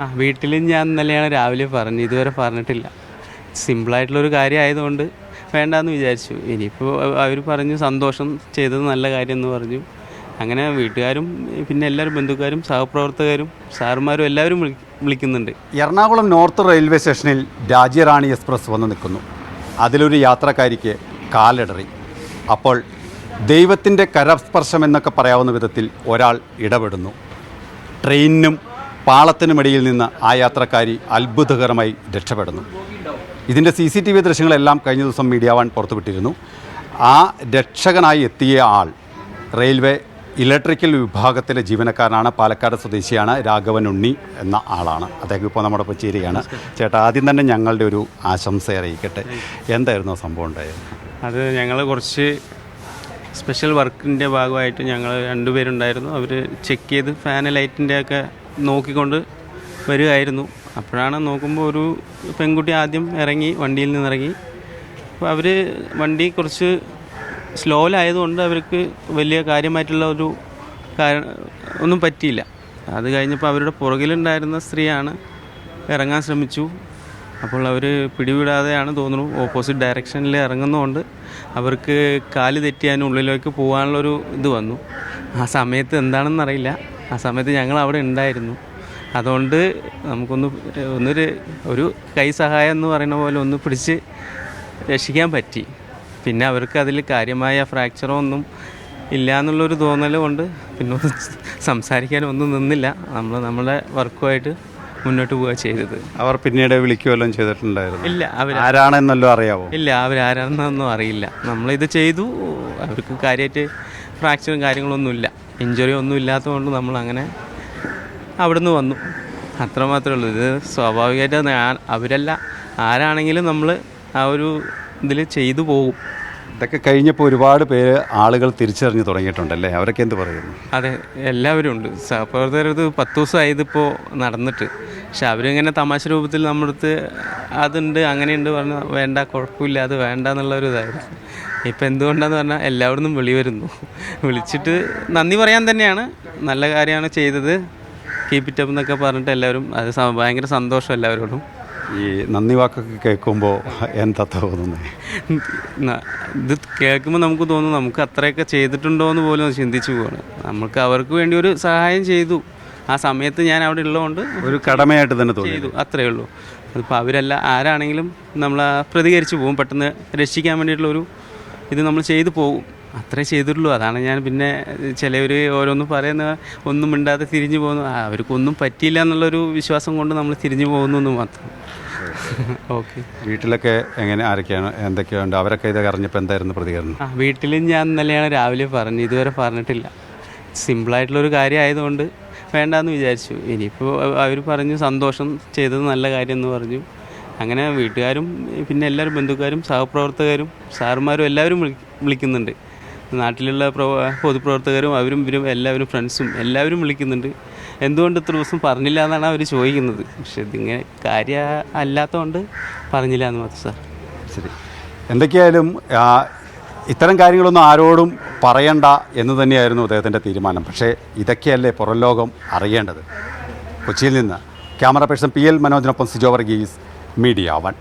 വീട്ടിൽ ഞാൻ ഇന്നലെയാണ് രാവിലെ പറഞ്ഞു, ഇതുവരെ പറഞ്ഞിട്ടില്ല. സിമ്പിളായിട്ടുള്ളൊരു കാര്യം ആയതുകൊണ്ട് വേണ്ടാന്ന് വിചാരിച്ചു. ഇനിയിപ്പോൾ അവർ പറഞ്ഞു സന്തോഷം, ചെയ്തത് നല്ല കാര്യം എന്ന് പറഞ്ഞു. അങ്ങനെ വീട്ടുകാരും പിന്നെ എല്ലാവരും ബന്ധുക്കാരും സഹപ്രവർത്തകരും സാറുമാരും എല്ലാവരും വിളിക്കുന്നുണ്ട്. എറണാകുളം നോർത്ത് റെയിൽവേ സ്റ്റേഷനിൽ രാജ്യറാണി എക്സ്പ്രസ് വന്ന് നിൽക്കുന്നു. അതിലൊരു യാത്രക്കാരിക്ക് കാലിടറി. അപ്പോൾ ദൈവത്തിൻ്റെ കരസ്പർശം എന്നൊക്കെ പറയാവുന്ന വിധത്തിൽ ഒരാൾ ഇടപെടുന്നു. ട്രെയിനിനും പാളത്തിനുമിടയിൽ നിന്ന് ആ യാത്രക്കാരി അത്ഭുതകരമായി രക്ഷപ്പെടുന്നു. ഇതിൻ്റെ CCTV ദൃശ്യങ്ങളെല്ലാം കഴിഞ്ഞ ദിവസം മീഡിയ വൺ പുറത്തുവിട്ടിരുന്നു. ആ രക്ഷകനായി എത്തിയ ആൾ റെയിൽവേ ഇലക്ട്രിക്കൽ വിഭാഗത്തിലെ ജീവനക്കാരനാണ്. പാലക്കാട് സ്വദേശിയാണ്. രാഘവൻ ഉണ്ണി എന്ന ആളാണ്. അദ്ദേഹം ഇപ്പോൾ നമ്മുടെ ഒപ്പം ചേരുകയാണ്. ചേട്ടാ, ആദ്യം തന്നെ ഞങ്ങളുടെ ഒരു ആശംസ അറിയിക്കട്ടെ. എന്തായിരുന്നു ആ സംഭവം ഉണ്ടായത്? അത് ഞങ്ങൾ കുറച്ച് സ്പെഷ്യൽ വർക്കിൻ്റെ ഭാഗമായിട്ട് ഞങ്ങൾ രണ്ടുപേരുണ്ടായിരുന്നു. അവർ ചെക്ക് ചെയ്ത് ഫാന് ലൈറ്റിൻ്റെയൊക്കെ നോക്കിക്കൊണ്ട് വരികയായിരുന്നു. അപ്പോഴാണ് നോക്കുമ്പോൾ ഒരു പെൺകുട്ടി ആദ്യം ഇറങ്ങി, വണ്ടിയിൽ നിന്നിറങ്ങി. അപ്പോൾ അവർ വണ്ടി കുറച്ച് സ്ലോയിലായതുകൊണ്ട് അവർക്ക് വലിയ കാര്യമായിട്ടുള്ള ഒരു ഒന്നും പറ്റിയില്ല. അത് കഴിഞ്ഞപ്പോൾ അവരുടെ പുറകിലുണ്ടായിരുന്ന സ്ത്രീയാണ് ഇറങ്ങാൻ ശ്രമിച്ചു. അപ്പോൾ അവർ പിടിവിടാതെയാണ് തോന്നുന്നു ഓപ്പോസിറ്റ് ഡയറക്ഷനിൽ ഇറങ്ങുന്നതുകൊണ്ട് അവർക്ക് കാല് തെറ്റിയാനും ഉള്ളിലേക്ക് പോകാനുള്ളൊരു ഇത് വന്നു. ആ സമയത്ത് എന്താണെന്നറിയില്ല. ആ സമയത്ത് ഞങ്ങൾ അവിടെ ഉണ്ടായിരുന്നു. അതുകൊണ്ട് ഒരു കൈ സഹായം എന്ന് പറയുന്ന പോലെ ഒന്ന് പിടിച്ച് രക്ഷിക്കാൻ പറ്റി. പിന്നെ അവർക്ക് അതിൽ കാര്യമായ ഫ്രാക്ചറോ ഒന്നും ഇല്ല എന്നുള്ളൊരു തോന്നൽ കൊണ്ട് പിന്നെ ഒന്നും സംസാരിക്കാനും ഒന്നും നിന്നില്ല. നമ്മുടെ വർക്കുമായിട്ട് മുന്നോട്ട് പോവുക ചെയ്തത്. അവർ പിന്നീട് വിളിക്കുകയെല്ലാം ചെയ്തിട്ടുണ്ടായിരുന്നു? ഇല്ല. ആരാണെന്നല്ലോ അറിയാവോ? ഇല്ല, അവരാരാണെന്നൊന്നും അറിയില്ല. നമ്മളിത് ചെയ്തു. അവർക്ക് കാര്യമായിട്ട് ഫ്രാക്ചറും കാര്യങ്ങളൊന്നുമില്ല, ഇഞ്ചുറി ഒന്നും ഇല്ലാത്തതുകൊണ്ട് നമ്മളങ്ങനെ അവിടുന്ന് വന്നു. അത്രമാത്രമേ ഉള്ളൂ. ഇത് സ്വാഭാവികമായിട്ട് അവരല്ല ആരാണെങ്കിലും നമ്മൾ ആ ഒരു ഇതിൽ ചെയ്തു പോകും. ഇതൊക്കെ കഴിഞ്ഞപ്പോൾ ഒരുപാട് പേര് ആളുകൾ തിരിച്ചറിഞ്ഞ് തുടങ്ങിയിട്ടുണ്ടല്ലേ? അവരൊക്കെ എന്ത് പറയുന്നു? അതെ, എല്ലാവരും ഉണ്ട്. സഹപ്രവർത്തകരത് 10 ദിവസമായി ഇതിപ്പോൾ നടന്നിട്ട്. പക്ഷെ അവരിങ്ങനെ തമാശ രൂപത്തിൽ നമ്മുടെ അടുത്ത് അതുണ്ട് അങ്ങനെയുണ്ട് പറഞ്ഞാൽ വേണ്ട, കുഴപ്പമില്ല, അത് വേണ്ട എന്നുള്ളൊരു ഇതായിരുന്നു. ഇപ്പം എന്തുകൊണ്ടാന്ന് പറഞ്ഞാൽ എല്ലാവരും വിളി വരുന്നു. വിളിച്ചിട്ട് നന്ദി പറയാൻ തന്നെയാണ്, നല്ല കാര്യമാണ് ചെയ്തത്, കീപ്പ് ഇറ്റ് അപ്പ് എന്നൊക്കെ പറഞ്ഞിട്ട് എല്ലാവരും. അത് ഭയങ്കര സന്തോഷം എല്ലാവരോടും. ഈ നന്ദി വാക്കൊക്കെ കേൾക്കുമ്പോൾ എന്താ തോന്നുന്നത്? ഇത് കേൾക്കുമ്പോൾ നമുക്ക് തോന്നും നമുക്ക് അത്രയൊക്കെ ചെയ്തിട്ടുണ്ടോ എന്ന് പോലും ചിന്തിച്ചു പോവാണ്. നമുക്ക് അവർക്ക് വേണ്ടി ഒരു സഹായം ചെയ്തു. ആ സമയത്ത് ഞാൻ അവിടെ ഉള്ളതുകൊണ്ട് ഒരു കടമയായിട്ട് തന്നെ ചെയ്തു, അത്രയേ ഉള്ളൂ. അതിപ്പോൾ അവരല്ല ആരാണെങ്കിലും നമ്മൾ പ്രതികരിച്ചു പോകും. പെട്ടെന്ന് രക്ഷിക്കാൻ വേണ്ടിയിട്ടുള്ളൊരു ഇത് നമ്മൾ ചെയ്തു പോകും. അത്രേ ചെയ്തിട്ടുള്ളൂ. അതാണ് ഞാൻ പിന്നെ ചിലവർ ഓരോന്ന് പറയുന്ന ഒന്നും മിണ്ടാതെ തിരിഞ്ഞു പോകുന്നു. അവർക്കൊന്നും പറ്റിയില്ല എന്നുള്ളൊരു വിശ്വാസം കൊണ്ട് നമ്മൾ തിരിഞ്ഞു പോകുന്നു എന്ന് മാത്രം. ഓക്കെ. വീട്ടിലൊക്കെ എങ്ങനെ, ആരൊക്കെയാണ്, എന്തൊക്കെയുണ്ട്? അവരൊക്കെ ഇതൊക്കെ അറിഞ്ഞപ്പോൾ എന്തായിരുന്നു പ്രതികരണം? വീട്ടിൽ ഞാൻ ഇന്നലെയാണ് രാവിലെ പറഞ്ഞു, ഇതുവരെ പറഞ്ഞിട്ടില്ല. സിമ്പിളായിട്ടുള്ളൊരു കാര്യം ആയതുകൊണ്ട് വേണ്ടാന്ന് വിചാരിച്ചു. ഇനിയിപ്പോൾ അവർ പറഞ്ഞു സന്തോഷം, ചെയ്തത് നല്ല കാര്യം എന്ന് പറഞ്ഞു. അങ്ങനെ വീട്ടുകാരും പിന്നെ എല്ലാവരും ബന്ധുക്കാരും സഹപ്രവർത്തകരും സാറുമാരും എല്ലാവരും വിളിക്കുന്നുണ്ട്. നാട്ടിലുള്ള പൊതുപ്രവർത്തകരും ഇവരും എല്ലാവരും ഫ്രണ്ട്സും എല്ലാവരും വിളിക്കുന്നുണ്ട്. എന്തുകൊണ്ട് ഇത്ര ദിവസം പറഞ്ഞില്ല എന്നാണ് അവർ ചോദിക്കുന്നത്. പക്ഷെ ഇതിങ്ങനെ കാര്യം അല്ലാത്തതുകൊണ്ട് പറഞ്ഞില്ല എന്ന് മാത്രം സാർ. ശരി. എന്തൊക്കെയായാലും ഇത്തരം കാര്യങ്ങളൊന്നും ആരോടും പറയണ്ട എന്ന് തന്നെയായിരുന്നു അദ്ദേഹത്തിൻ്റെ തീരുമാനം. പക്ഷേ ഇതൊക്കെയല്ലേ പുറം ലോകം അറിയേണ്ടത്. കൊച്ചിയിൽ നിന്ന് ക്യാമറ പേഴ്സൺ PL മനോജിനൊപ്പം സിജോ വർഗീസ്, മീഡിയ വൺ.